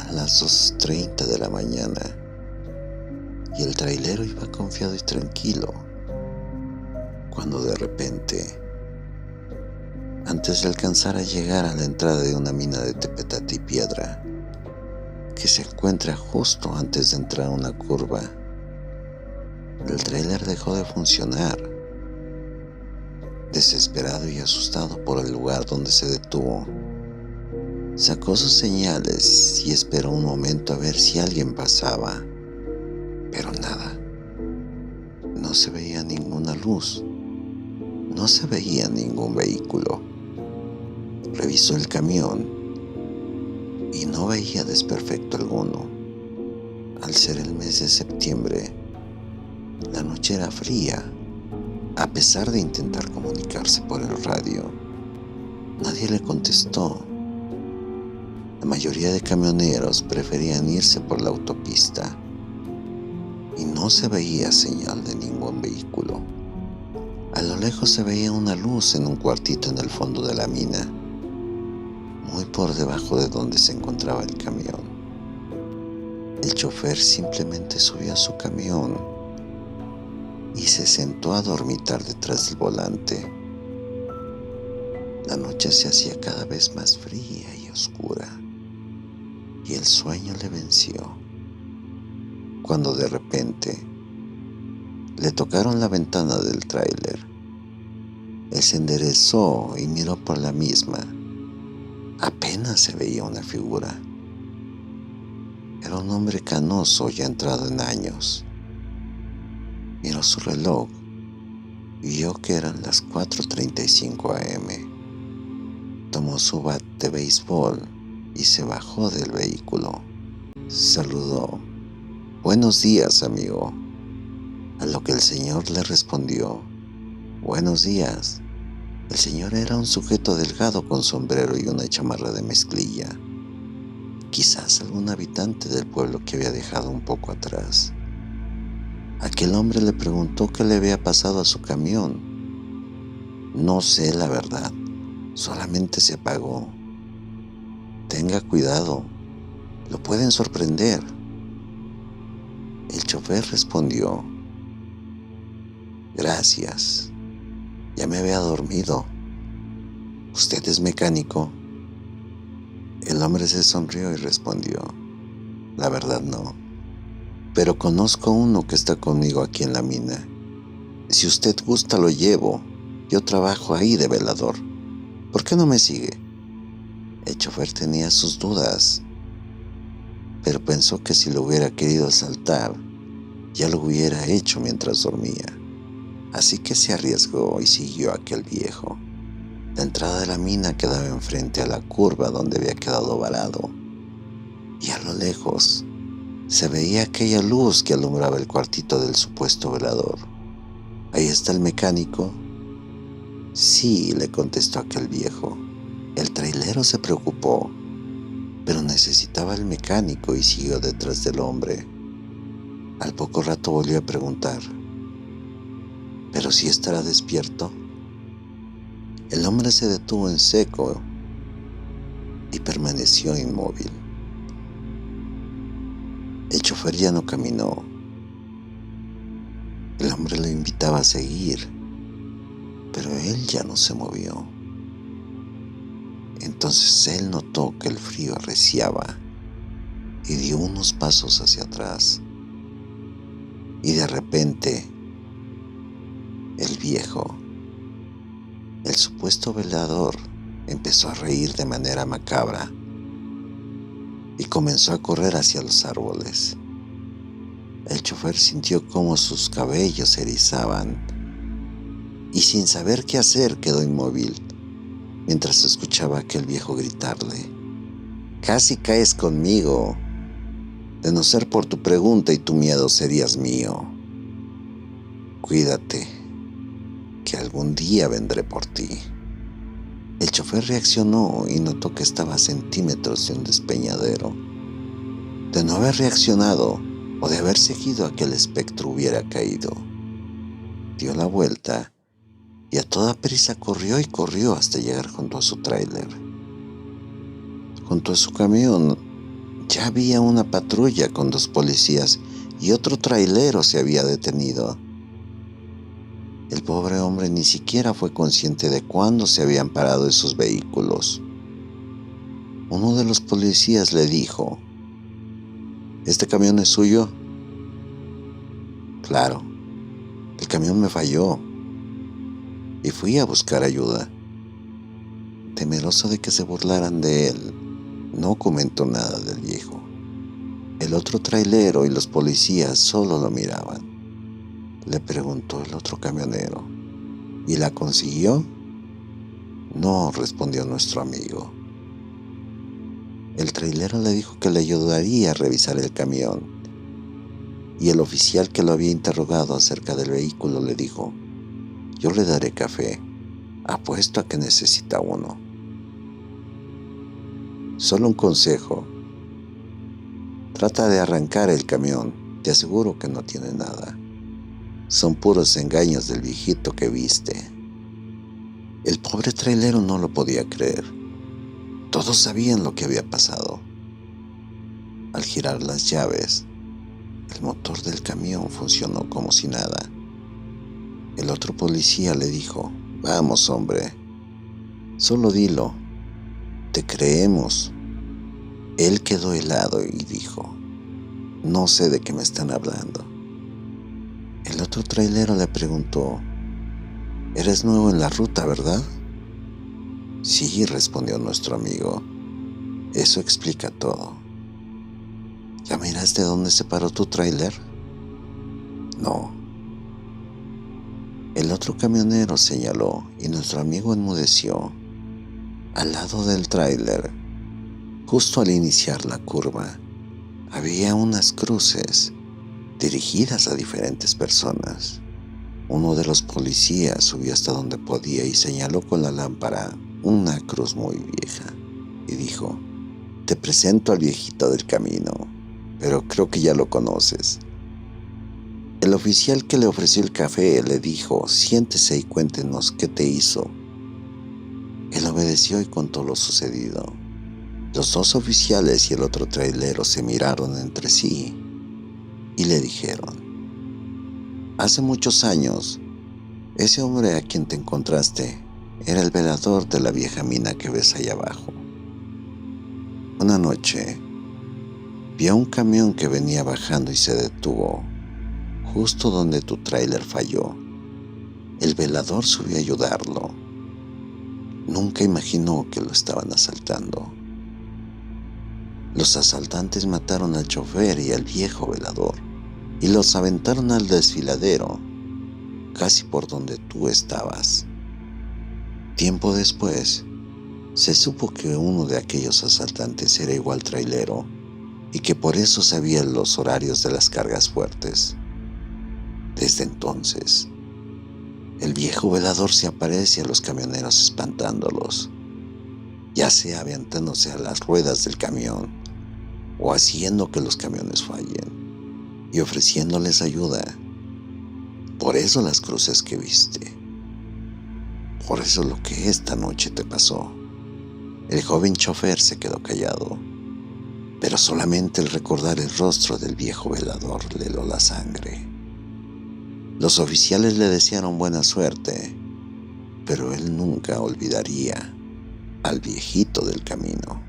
Eran las 2:30 de la mañana y el trailero iba confiado y tranquilo, cuando de repente, antes de alcanzar a llegar a la entrada de una mina de tepetate y piedra, que se encuentra justo antes de entrar a una curva, el trailer dejó de funcionar. Desesperado y asustado por el lugar donde se detuvo, sacó sus señales y esperó un momento a ver si alguien pasaba, pero nada. No se veía ninguna luz, no se veía ningún vehículo. Revisó el camión y no veía desperfecto alguno. Al ser el mes de septiembre, la noche era fría. A pesar de intentar comunicarse por el radio, nadie le contestó. La mayoría de camioneros preferían irse por la autopista y no se veía señal de ningún vehículo. A lo lejos se veía una luz en un cuartito en el fondo de la mina, muy por debajo de donde se encontraba el camión. El chofer simplemente subió a su camión y se sentó a dormitar detrás del volante. La noche se hacía cada vez más fría y oscura, y el sueño le venció, cuando de repente le tocaron la ventana del tráiler. Él se enderezó y miró por la misma. Apenas se veía una figura. Era un hombre canoso ya entrado en años. Miró su reloj y vio que eran las 4:35 a.m. Tomó su bat de béisbol y se bajó del vehículo. Saludó: «Buenos días, amigo», a lo que el señor le respondió: «Buenos días». El señor era un sujeto delgado con sombrero y una chamarra de mezclilla, quizás algún habitante del pueblo que había dejado un poco atrás. Aquel hombre le preguntó qué le había pasado a su camión. «No sé la verdad, solamente se apagó. Tenga cuidado, lo pueden sorprender». El chofer respondió: «Gracias, ya me había dormido. ¿Usted es mecánico?». El hombre se sonrió y respondió: «La verdad no, pero conozco uno que está conmigo aquí en la mina. Si usted gusta lo llevo, yo trabajo ahí de velador. ¿Por qué no me sigue?». El chofer tenía sus dudas, pero pensó que si lo hubiera querido asaltar, ya lo hubiera hecho mientras dormía. Así que se arriesgó y siguió a aquel viejo. La entrada de la mina quedaba enfrente a la curva donde había quedado varado, y a lo lejos se veía aquella luz que alumbraba el cuartito del supuesto velador. «¿Ahí está el mecánico?». «Sí», le contestó aquel viejo. El trailero se preocupó, pero necesitaba el mecánico y siguió detrás del hombre. Al poco rato volvió a preguntar: «¿Pero si estará despierto?». El hombre se detuvo en seco y permaneció inmóvil. El chofer ya no caminó. El hombre lo invitaba a seguir, pero él ya no se movió. Entonces él notó que el frío arreciaba y dio unos pasos hacia atrás. Y de repente, el viejo, el supuesto velador, empezó a reír de manera macabra y comenzó a correr hacia los árboles. El chofer sintió cómo sus cabellos se erizaban y, sin saber qué hacer, quedó inmóvil mientras escuchaba a aquel viejo gritarle: «Casi caes conmigo. De no ser por tu pregunta y tu miedo, serías mío. Cuídate, que algún día vendré por ti». El chofer reaccionó y notó que estaba a centímetros de un despeñadero. De no haber reaccionado o de haber seguido a aquel espectro, hubiera caído. Dio la vuelta y a toda prisa corrió y corrió hasta llegar junto a su tráiler. Junto a su camión Ya había una patrulla con 2 policías y otro trailero se había detenido. El pobre hombre ni siquiera fue consciente de cuándo se habían parado esos vehículos. Uno de los policías le dijo: ¿este camión es suyo? Claro, el camión me falló y fui a buscar ayuda. Temeroso de que se burlaran de él, no comentó nada del viejo. El otro trailero y los policías solo lo miraban. Le preguntó el otro camionero: ¿y la consiguió? No, respondió nuestro amigo. El trailero le dijo que le ayudaría a revisar el camión, y el oficial que lo había interrogado acerca del vehículo le dijo: yo le daré café, apuesto a que necesita uno. Solo un consejo: trata de arrancar el camión, te aseguro que no tiene nada. Son puros engaños del viejito que viste. El pobre trailero no lo podía creer. Todos sabían lo que había pasado. Al girar las llaves, el motor del camión funcionó como si nada. El otro policía le dijo: vamos, hombre, solo dilo, te creemos. Él quedó helado y dijo: no sé de qué me están hablando. El otro trailero le preguntó: eres nuevo en la ruta, ¿verdad? Sí, respondió nuestro amigo. Eso explica todo. ¿Ya miraste dónde se paró tu tráiler? No. El otro camionero señaló y nuestro amigo enmudeció. Al lado del tráiler, justo al iniciar la curva, había unas cruces dirigidas a diferentes personas. Uno de los policías subió hasta donde podía y señaló con la lámpara una cruz muy vieja y dijo: te presento al viejito del camino, pero creo que ya lo conoces. El oficial que le ofreció el café le dijo: siéntese y cuéntenos qué te hizo. Él obedeció y contó lo sucedido. Los 2 oficiales y el otro trailero se miraron entre sí y le dijeron: hace muchos años, ese hombre a quien te encontraste era el velador de la vieja mina que ves allá abajo. Una noche, vio un camión que venía bajando y se detuvo justo donde tu tráiler falló. El velador subió a ayudarlo. Nunca imaginó que lo estaban asaltando. Los asaltantes mataron al chofer y al viejo velador y los aventaron al desfiladero, casi por donde tú estabas. Tiempo después, se supo que uno de aquellos asaltantes era igual trailero y que por eso sabía los horarios de las cargas fuertes. Desde entonces, el viejo velador se aparece a los camioneros espantándolos, ya sea aventándose a las ruedas del camión o haciendo que los camiones fallen y ofreciéndoles ayuda. Por eso las cruces que viste. Por eso lo que esta noche te pasó. El joven chofer se quedó callado, pero solamente el recordar el rostro del viejo velador le heló la sangre. Los oficiales le desearon buena suerte, pero él nunca olvidaría al viejito del camino.